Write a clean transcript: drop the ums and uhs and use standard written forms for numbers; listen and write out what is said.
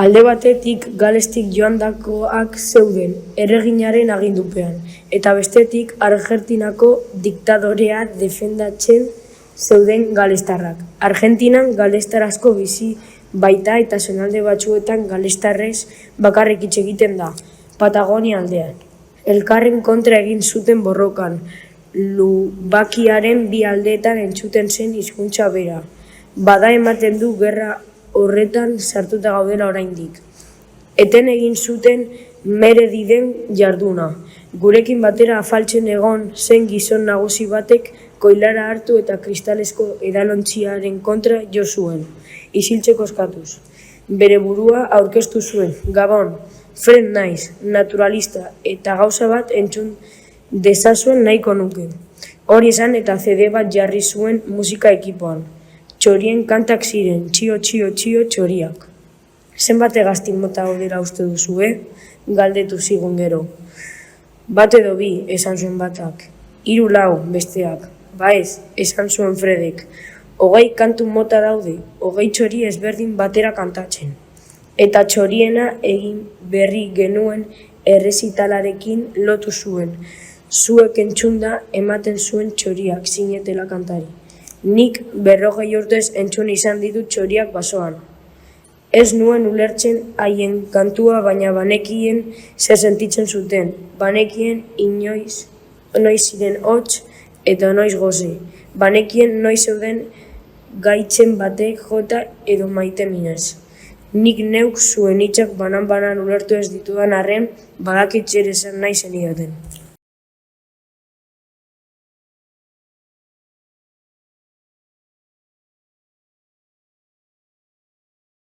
Alde batetik Galestik joandakoak zeuden erreginaren agindupean, eta bestetik Argentinako diktadorea defendatzen zeuden galestarrak. Argentinan galestar asko bizi baita eta zonalde batzuetan galestarrez bakarrik hitz egiten da, Patagonia aldean. Elkarren kontra egin zuten borrokan, lubakiaren bi aldeetan entzuten zen hizkuntza bera. Bada ematen du gerra horretan sartuta gaudela oraindik. Eten egin zuten Merediden jarduna. Gurekin batera afaltzen egon zen gizon nagusi batek koilara hartu eta kristalesko edalontziaren kontra jo zuen, isiltzeko eskatuz. Bere burua aurkeztu zuen, Gabon, friend naiz, naturalista, eta gauza bat entzun dezazuen nahiko nuke. Hori esan eta CD bat jarri zuen musika ekipoan. Txorien kantak ziren, txio, txio, txio, txoriak. Zenbat hegazti mota gaudela uste duzue? Galdetu zigun gero. Bat edo bi, esan zuen batak. 3, 4, besteak. Ba ez, esan zuen Fredek. 20 kantu mota daude, 20 txori ezberdin batera kantatzen. Eta txoriena egin berri genuen errezitalarekin lotu zuen. Zuek entzunda ematen zuen txoriak zinetela kantari. Nik 40 urtez entzun izan ditut txoriak basoan. Ez nuen ulertzen haien kantua, baina banekien zer sentitzen zuten. Banekien noiz ziren hots eta noiz goze. Banekien noiz zeuden gaitzen batek jota edo maite minez. Nik neuk zuen hitzak banan-banan ulertu ez ditudan arren, badakit zer esan nahi zenidaten.